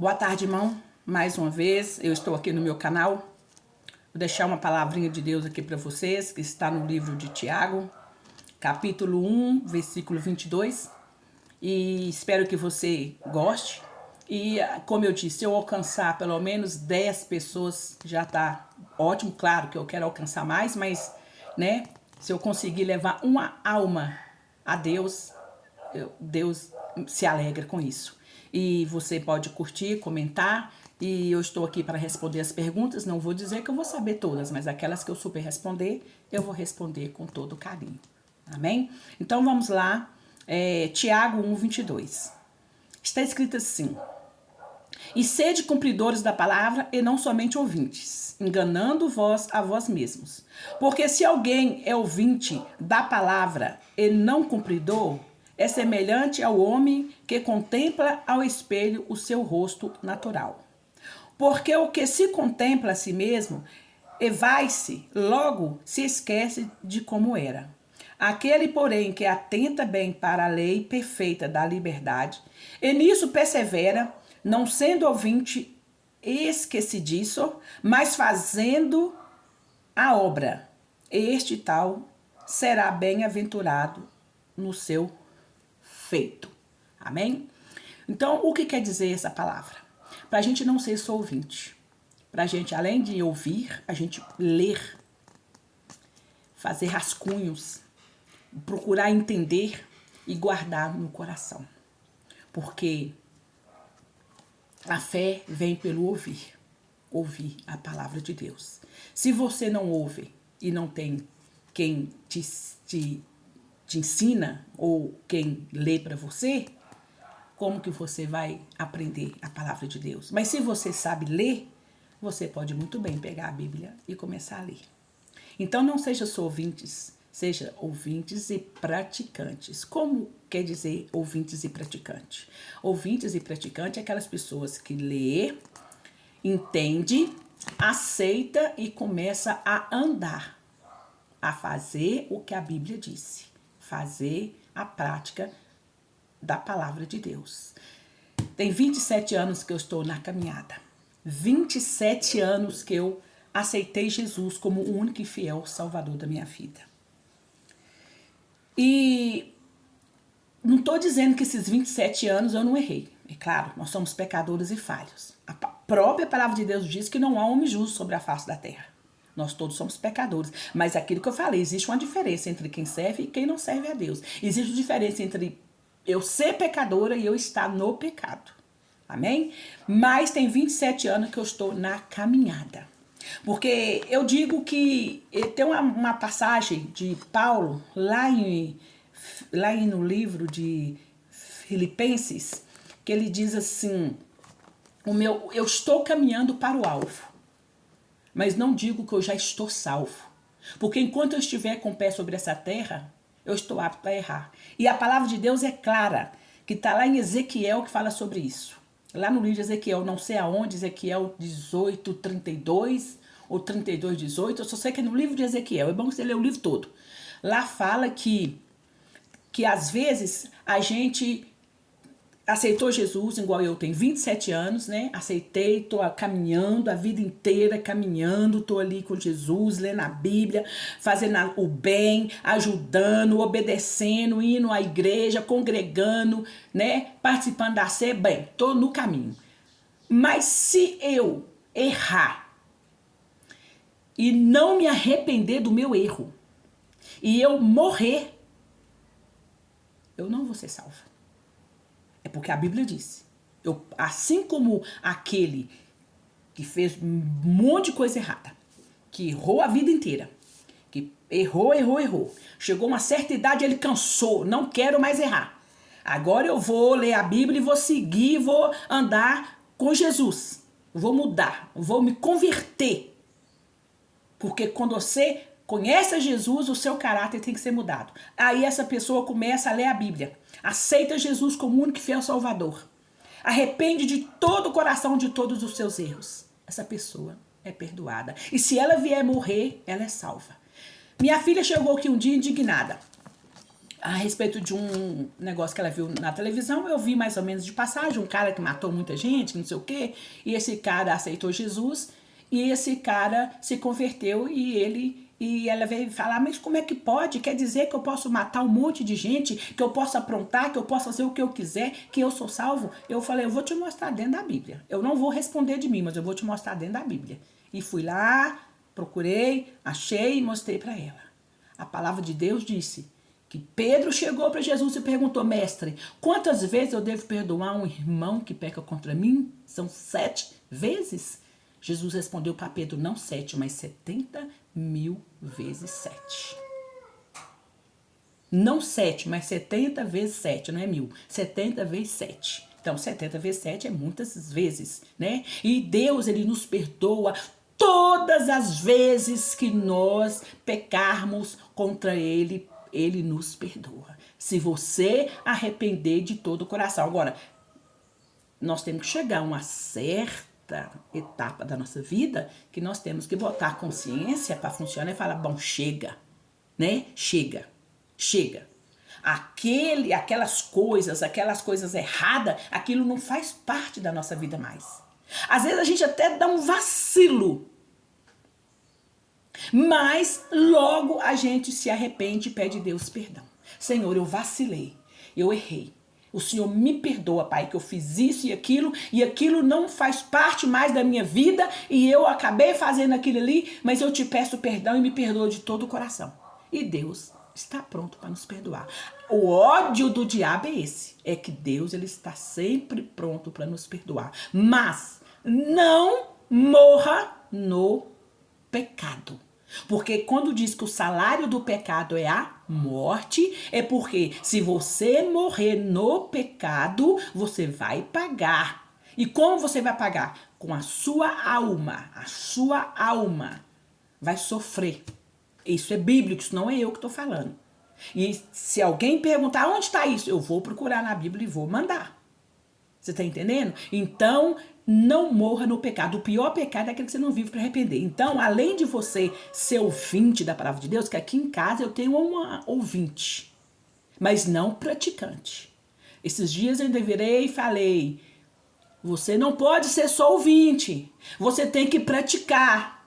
Boa tarde, irmão. Mais uma vez, eu estou aqui no meu canal. Vou deixar uma palavrinha de Deus aqui para vocês, que está no livro de Tiago, capítulo 1, versículo 22. E espero que você goste. E, como eu disse, se eu alcançar pelo menos 10 pessoas, já está ótimo. Claro que eu quero alcançar mais, mas, né, se eu conseguir levar uma alma a Deus, Deus se alegra com isso. E você pode curtir, comentar, e eu estou aqui para responder as perguntas. Não vou dizer que eu vou saber todas, mas aquelas que eu souber responder, eu vou responder com todo carinho. Amém? Então vamos lá. Tiago 1:22. Está escrito assim: e sede cumpridores da palavra e não somente ouvintes, enganando vós a vós mesmos. Porque se alguém é ouvinte da palavra e não cumpridor, é semelhante ao homem que contempla ao espelho o seu rosto natural. Porque o que se contempla a si mesmo e vai-se, logo se esquece de como era. Aquele, porém, que atenta bem para a lei perfeita da liberdade, e nisso persevera, não sendo ouvinte esquecidiço, mas fazendo a obra, este tal será bem-aventurado no seu feito. Amém? Então, o que quer dizer essa palavra? Para a gente não ser só ouvinte. Para a gente, além de ouvir, a gente ler, fazer rascunhos, procurar entender e guardar no coração. Porque a fé vem pelo ouvir. Ouvir a palavra de Deus. Se você não ouve e não tem quem te ensina ou quem lê para você, como que você vai aprender a palavra de Deus? Mas se você sabe ler, você pode muito bem pegar a Bíblia e começar a ler. Então não seja só ouvintes, seja ouvintes e praticantes. Como quer dizer ouvintes e praticantes? Ouvintes e praticantes é aquelas pessoas que lê, entende, aceita e começa a andar, a fazer o que a Bíblia disse, fazer a prática da palavra de Deus. Tem 27 anos que eu estou na caminhada. 27 anos que eu aceitei Jesus como o único e fiel Salvador da minha vida. E não estou dizendo que esses 27 anos eu não errei. É claro, nós somos pecadores e falhos. A própria palavra de Deus diz que não há homem justo sobre a face da terra. Nós todos somos pecadores. Mas aquilo que eu falei, existe uma diferença entre quem serve e quem não serve a Deus. Existe uma diferença entre eu ser pecadora e eu estar no pecado. Amém? Mas tem 27 anos que eu estou na caminhada. Porque eu digo que tem uma passagem de Paulo lá no livro de Filipenses, que ele diz assim: eu estou caminhando para o alvo, mas não digo que eu já estou salvo. Porque enquanto eu estiver com o pé sobre essa terra, eu estou apto a errar. E a palavra de Deus é clara, que está lá em Ezequiel que fala sobre isso. Lá no livro de Ezequiel, não sei aonde, Ezequiel 18:32 ou 32:18, eu só sei que é no livro de Ezequiel, é bom você ler o livro todo. Lá fala que às vezes a gente aceitou Jesus, igual eu tenho 27 anos, né? Aceitei, tô caminhando a vida inteira, caminhando, tô ali com Jesus, lendo a Bíblia, fazendo o bem, ajudando, obedecendo, indo à igreja, congregando, né? Participando da ceia, bem, tô no caminho. Mas se eu errar e não me arrepender do meu erro, e eu morrer, eu não vou ser salva. É porque a Bíblia disse, assim como aquele que fez um monte de coisa errada, que errou a vida inteira, que errou, chegou uma certa idade, ele cansou, não quero mais errar. Agora eu vou ler a Bíblia e vou seguir, vou andar com Jesus. Vou mudar, vou me converter. Porque quando você conhece a Jesus, o seu caráter tem que ser mudado. Aí essa pessoa começa a ler a Bíblia. Aceita Jesus como o único e fiel Salvador. Arrepende de todo o coração de todos os seus erros. Essa pessoa é perdoada. E se ela vier morrer, ela é salva. Minha filha chegou aqui um dia indignada. a respeito de um negócio que ela viu na televisão. Eu vi mais ou menos de passagem, um cara que matou muita gente, não sei o quê, e esse cara aceitou Jesus, e esse cara se converteu, e ela veio falar, mas como é que pode? Quer dizer que eu posso matar um monte de gente, que eu posso aprontar, que eu posso fazer o que eu quiser, que eu sou salvo? Eu falei, eu vou te mostrar dentro da Bíblia. Eu não vou responder de mim, mas eu vou te mostrar dentro da Bíblia. E fui lá, procurei, achei e mostrei para ela. A palavra de Deus disse que Pedro chegou para Jesus e perguntou, mestre, quantas vezes eu devo perdoar um irmão que peca contra mim? São 7 vezes? Jesus respondeu para Pedro, não 7, mas 70.000 vezes 7. Não 7, mas 70 vezes 7, não é 1000. 70 vezes 7. Então, 70 vezes 7 é muitas vezes, né? E Deus, ele nos perdoa todas as vezes que nós pecarmos contra ele, ele nos perdoa. Se você arrepender de todo o coração. Agora, nós temos que chegar a uma certa etapa da nossa vida que nós temos que botar a consciência para funcionar e falar, bom, chega, né? Chega. Aquelas coisas erradas, aquilo não faz parte da nossa vida mais. Às vezes a gente até dá um vacilo, mas logo a gente se arrepende e pede a Deus perdão. Senhor, eu vacilei, eu errei. O Senhor me perdoa, Pai, que eu fiz isso e aquilo não faz parte mais da minha vida e eu acabei fazendo aquilo ali, mas eu te peço perdão e me perdoa de todo o coração. E Deus está pronto para nos perdoar. O ódio do diabo é esse, é que Deus, ele está sempre pronto para nos perdoar. Mas não morra no pecado. Porque quando diz que o salário do pecado é a morte, é porque se você morrer no pecado, você vai pagar. E como você vai pagar? Com a sua alma. A sua alma vai sofrer. Isso é bíblico, isso não é eu que estou falando. E se alguém perguntar onde está isso, eu vou procurar na Bíblia e vou mandar. Você está entendendo? Então, não morra no pecado. O pior pecado é aquele que você não vive para arrepender. Então, além de você ser ouvinte da palavra de Deus, que aqui em casa eu tenho uma ouvinte, mas não praticante. Esses dias eu virei e falei, você não pode ser só ouvinte, você tem que praticar.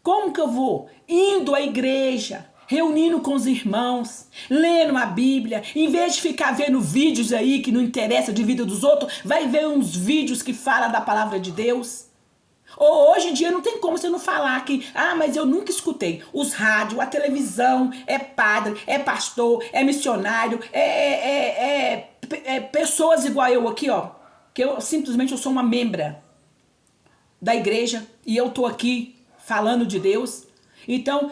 Como que eu vou? Indo à igreja, reunindo com os irmãos, lendo a Bíblia, em vez de ficar vendo vídeos aí que não interessa de vida dos outros, vai ver uns vídeos que falam da palavra de Deus. Ou hoje em dia não tem como você não falar que, mas eu nunca escutei. Os rádios, a televisão, é padre, é pastor, é missionário, pessoas igual eu aqui, ó, que eu simplesmente sou uma membra da igreja e eu tô aqui falando de Deus. Então,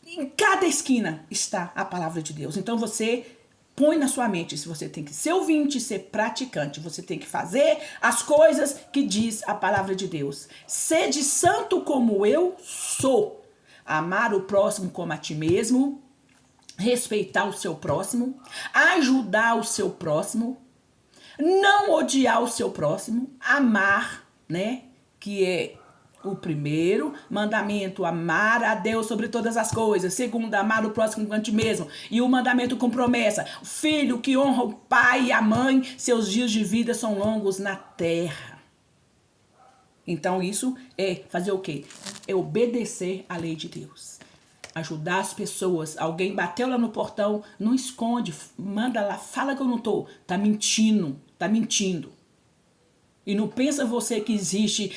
em cada esquina está a palavra de Deus. Então você põe na sua mente, se você tem que ser ouvinte, ser praticante, você tem que fazer as coisas que diz a palavra de Deus. Sede santo como eu sou. Amar o próximo como a ti mesmo, respeitar o seu próximo, ajudar o seu próximo, não odiar o seu próximo, amar, né? Que é o primeiro mandamento, amar a Deus sobre todas as coisas. Segundo, amar o próximo como a ti mesmo. E o mandamento com promessa. O filho que honra o pai e a mãe, seus dias de vida são longos na terra. Então isso é fazer o quê? É obedecer à lei de Deus. Ajudar as pessoas. Alguém bateu lá no portão, não esconde, manda lá, fala que eu não tô. Tá mentindo. E não pensa você que existe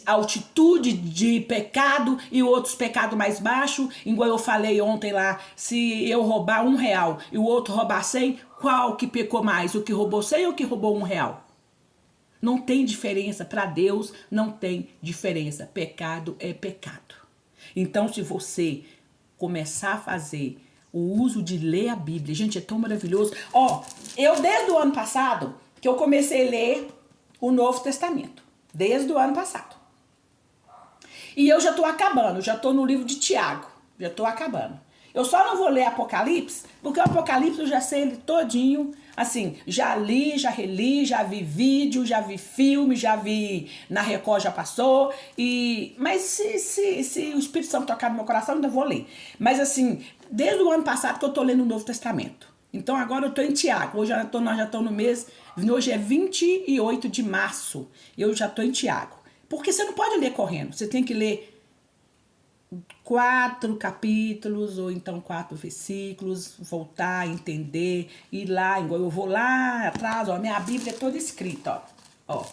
altitude de pecado e outros pecados mais baixos, igual eu falei ontem lá, se eu roubar R$1 e o outro roubar 100, qual que pecou mais? O que roubou 100 ou o que roubou R$1? Não tem diferença, para Deus não tem diferença, pecado é pecado. Então se você começar a fazer o uso de ler a Bíblia, gente, é tão maravilhoso. Eu desde o ano passado que eu comecei a ler o Novo Testamento. Desde o ano passado. E eu já tô acabando, já tô no livro de Tiago. Já tô acabando. Eu só não vou ler Apocalipse, porque o Apocalipse eu já sei ele todinho. Assim, já li, já reli, já vi vídeo, já vi filme, já vi na Record, já passou. Mas se o Espírito Santo tocar no meu coração, eu ainda vou ler. Mas assim, desde o ano passado que eu tô lendo o Novo Testamento. Então agora eu tô em Tiago. Nós já estamos no mês. Hoje é 28 de março. Eu já tô em Tiago. Porque você não pode ler correndo. Você tem que ler 4 capítulos ou então 4 versículos, voltar, entender, ir lá, igual eu vou lá atrás, ó, minha Bíblia é toda escrita, ó.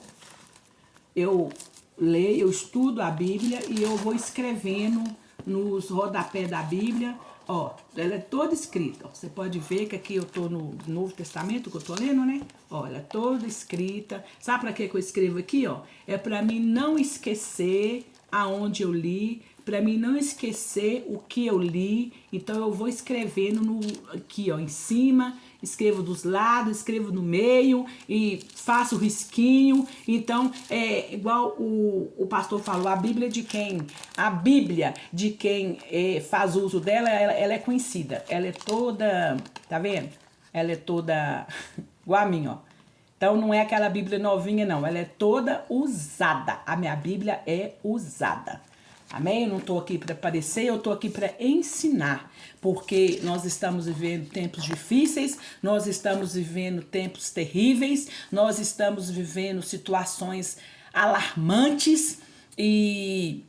Eu leio, eu estudo a Bíblia e eu vou escrevendo nos rodapés da Bíblia, ó, ela é toda escrita, ó. Você pode ver que aqui eu tô no Novo Testamento que eu tô lendo, né? Ó, ela é toda escrita. Sabe para que eu escrevo aqui, ó? É para mim não esquecer aonde eu li, para mim não esquecer o que eu li. Então eu vou escrevendo aqui, ó, em cima, escrevo dos lados, escrevo no meio e faço o risquinho. Então é igual o pastor falou, a Bíblia de quem faz uso dela, ela é conhecida. Ela é toda, tá vendo? Ela é toda igual a minha, ó. Então não é aquela Bíblia novinha, não. Ela é toda usada. A minha Bíblia é usada. Amém? Eu não estou aqui para aparecer, eu estou aqui para ensinar. Porque nós estamos vivendo tempos difíceis, nós estamos vivendo tempos terríveis, nós estamos vivendo situações alarmantes. E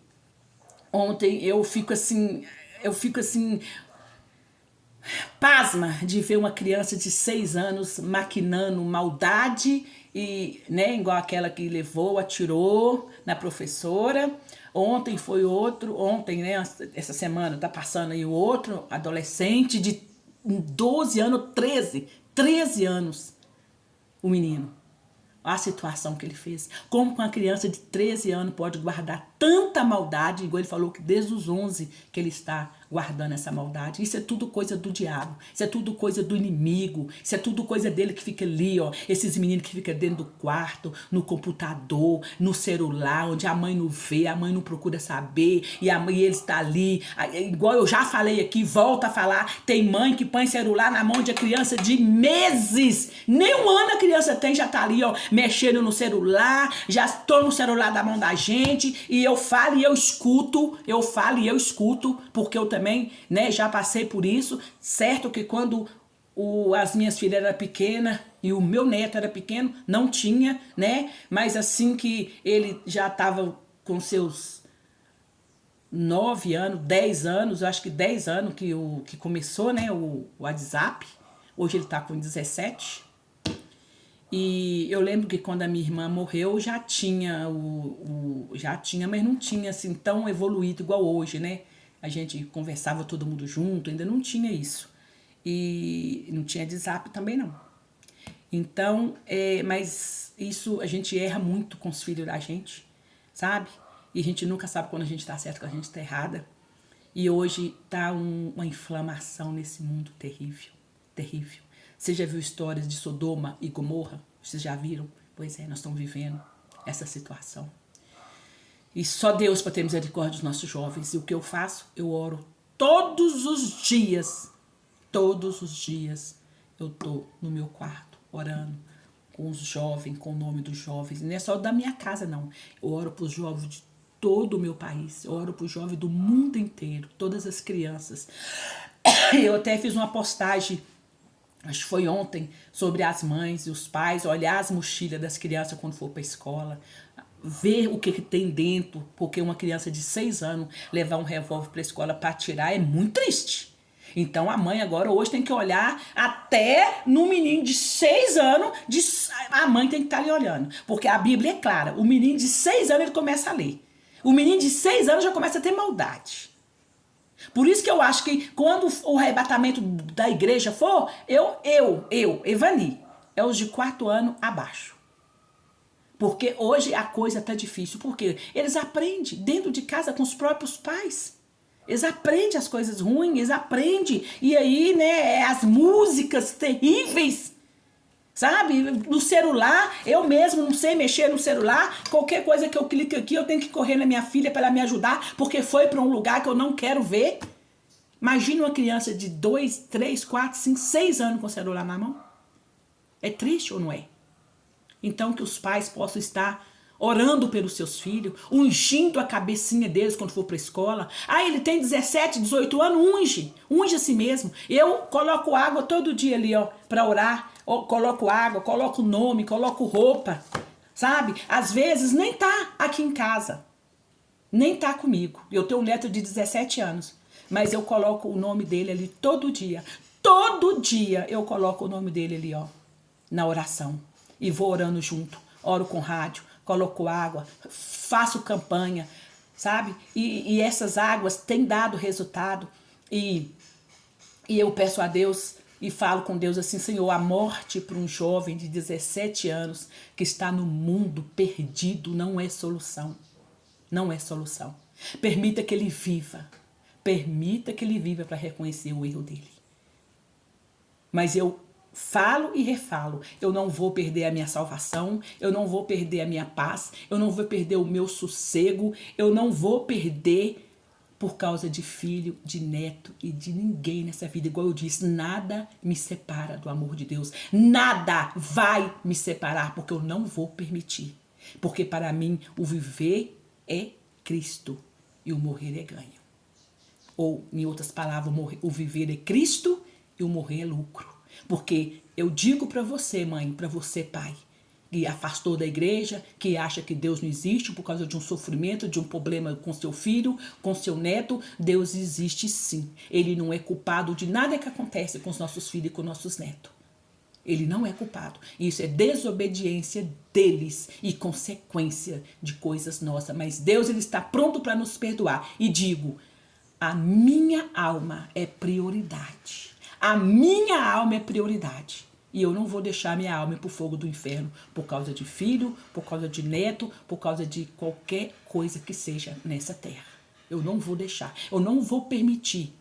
ontem eu fico assim pasma de ver uma criança de 6 anos maquinando maldade e, né, igual aquela que atirou na professora. Ontem foi ontem, né, essa semana tá passando aí o outro adolescente de 12 anos, 13 anos, o menino. A situação que ele fez. Como uma criança de 13 anos pode guardar tanta maldade, igual ele falou que desde os 11 que ele está guardando essa maldade. Isso é tudo coisa do diabo. Isso é tudo coisa do inimigo. Isso é tudo coisa dele que fica ali, ó. Esses meninos que ficam dentro do quarto, no computador, no celular, onde a mãe não vê, a mãe não procura saber, e ele está ali. Igual eu já falei aqui, volto a falar, tem mãe que põe celular na mão de criança de meses. Nem um ano a criança tem, já tá ali, ó, mexendo no celular, já toma o celular da mão da gente, e eu falo e eu escuto, porque eu também, né, já passei por isso. Certo que quando as minhas filhas eram pequenas e o meu neto era pequeno, não tinha, né, mas assim que ele já estava com seus 9 anos, 10 anos, eu acho que 10 anos que começou, né, o WhatsApp, hoje ele tá com 17. E eu lembro que quando a minha irmã morreu, já tinha, mas não tinha assim tão evoluído igual hoje, né? A gente conversava todo mundo junto, ainda não tinha isso. E não tinha WhatsApp também não. Então, mas isso a gente erra muito com os filhos da gente, sabe? E a gente nunca sabe quando a gente tá certo, quando a gente tá errada. E hoje tá uma inflamação nesse mundo terrível, terrível. Você já viu histórias de Sodoma e Gomorra? Vocês já viram? Pois é, nós estamos vivendo essa situação. E só Deus para ter misericórdia dos nossos jovens. E o que eu faço? Eu oro todos os dias. Todos os dias eu estou no meu quarto orando com os jovens, com o nome dos jovens. Não é só da minha casa, não. Eu oro para os jovens de todo o meu país. Eu oro para os jovens do mundo inteiro, todas as crianças. Eu até fiz uma postagem, acho que foi ontem, sobre as mães e os pais, olhar as mochilas das crianças quando for para a escola, ver o que tem dentro, porque uma criança de 6 anos levar um revólver para a escola para atirar é muito triste. Então a mãe agora hoje tem que olhar até no menino de 6 anos, a mãe tem que estar ali olhando, porque a Bíblia é clara, o menino de 6 anos ele começa a ler, o menino de 6 anos já começa a ter maldade. Por isso que eu acho que quando o arrebatamento da igreja for, Evani, é os de 4 anos abaixo. Porque hoje a coisa tá difícil. Porque eles aprendem dentro de casa com os próprios pais. Eles aprendem as coisas ruins, eles aprendem. E aí, né, as músicas terríveis. Sabe? No celular, eu mesmo não sei mexer no celular. Qualquer coisa que eu clique aqui, eu tenho que correr na minha filha para ela me ajudar, porque foi para um lugar que eu não quero ver. Imagina uma criança de 2, 3, 4, 5, 6 anos com o celular na mão. É triste ou não é? Então que os pais possam estar orando pelos seus filhos, ungindo a cabecinha deles quando for para a escola. Ah, ele tem 17, 18 anos, unge a si mesmo. Eu coloco água todo dia ali, ó, para orar. Coloco água, coloco nome, coloco roupa, sabe? Às vezes nem tá aqui em casa, nem tá comigo. Eu tenho um neto de 17 anos, mas eu coloco o nome dele ali todo dia. Todo dia eu coloco o nome dele ali, ó, na oração. E vou orando junto, oro com rádio, coloco água, faço campanha, sabe? E essas águas têm dado resultado. E eu peço a Deus e falo com Deus assim: Senhor, a morte para um jovem de 17 anos que está no mundo perdido não é solução. Não é solução. Permita que ele viva. Permita que ele viva para reconhecer o erro dele. Mas eu falo e refalo, eu não vou perder a minha salvação, eu não vou perder a minha paz, eu não vou perder o meu sossego, eu não vou perder por causa de filho, de neto e de ninguém nessa vida. Igual eu disse, nada me separa do amor de Deus, nada vai me separar, porque eu não vou permitir. Porque para mim o viver é Cristo e o morrer é ganho. Ou, em outras palavras, o viver é Cristo e o morrer é lucro. Porque eu digo para você, mãe, para você, pai, que afastou da igreja, que acha que Deus não existe por causa de um sofrimento, de um problema com seu filho, com seu neto, Deus existe sim. Ele não é culpado de nada que acontece com os nossos filhos e com os nossos netos. Ele não é culpado. Isso é desobediência deles e consequência de coisas nossas. Mas Deus, ele está pronto para nos perdoar. E digo, a minha alma é prioridade. A minha alma é prioridade. E eu não vou deixar minha alma ir pro fogo do inferno por causa de filho, por causa de neto, por causa de qualquer coisa que seja nessa terra. Eu não vou deixar. Eu não vou permitir.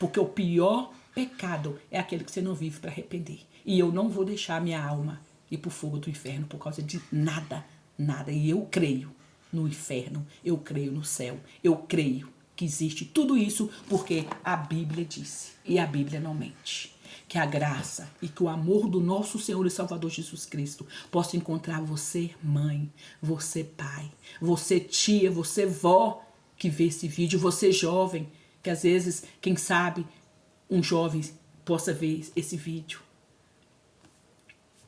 Porque o pior pecado é aquele que você não vive para arrepender. E eu não vou deixar minha alma ir pro fogo do inferno por causa de nada, nada. E eu creio no inferno, eu creio no céu, eu creio que existe tudo isso porque a Bíblia disse. E a Bíblia não mente. Que a graça e que o amor do nosso Senhor e Salvador Jesus Cristo possa encontrar você, mãe, você, pai, você, tia, você, vó, que vê esse vídeo, você, jovem, que às vezes, quem sabe, um jovem possa ver esse vídeo.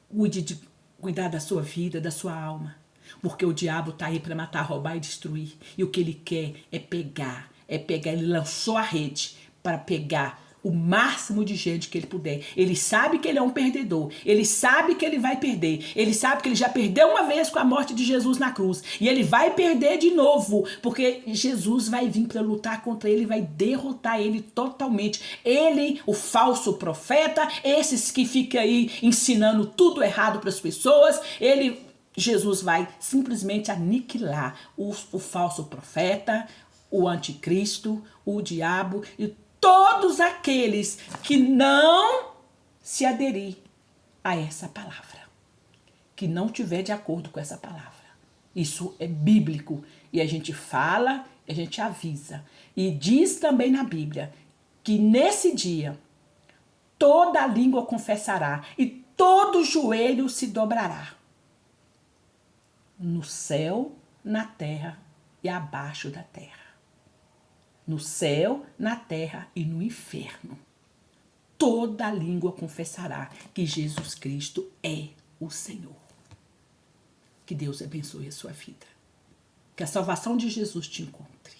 Cuide de cuidar da sua vida, da sua alma. Porque o diabo está aí para matar, roubar e destruir. E o que ele quer é pegar. Ele lançou a rede para pegar o máximo de gente que ele puder. Ele sabe que ele é um perdedor. Ele sabe que ele vai perder. Ele sabe que ele já perdeu uma vez com a morte de Jesus na cruz. E ele vai perder de novo. Porque Jesus vai vir para lutar contra ele. Vai derrotar ele totalmente. Ele, o falso profeta. Esses que ficam aí ensinando tudo errado para as pessoas. Jesus vai simplesmente aniquilar o falso profeta, o anticristo, o diabo e todos aqueles que não se aderir a essa palavra, que não tiver de acordo com essa palavra. Isso é bíblico e a gente fala, a gente avisa. E diz também na Bíblia que nesse dia toda língua confessará e todo joelho se dobrará. No céu, na terra e abaixo da terra. No céu, na terra e no inferno. Toda língua confessará que Jesus Cristo é o Senhor. Que Deus abençoe a sua vida. Que a salvação de Jesus te encontre.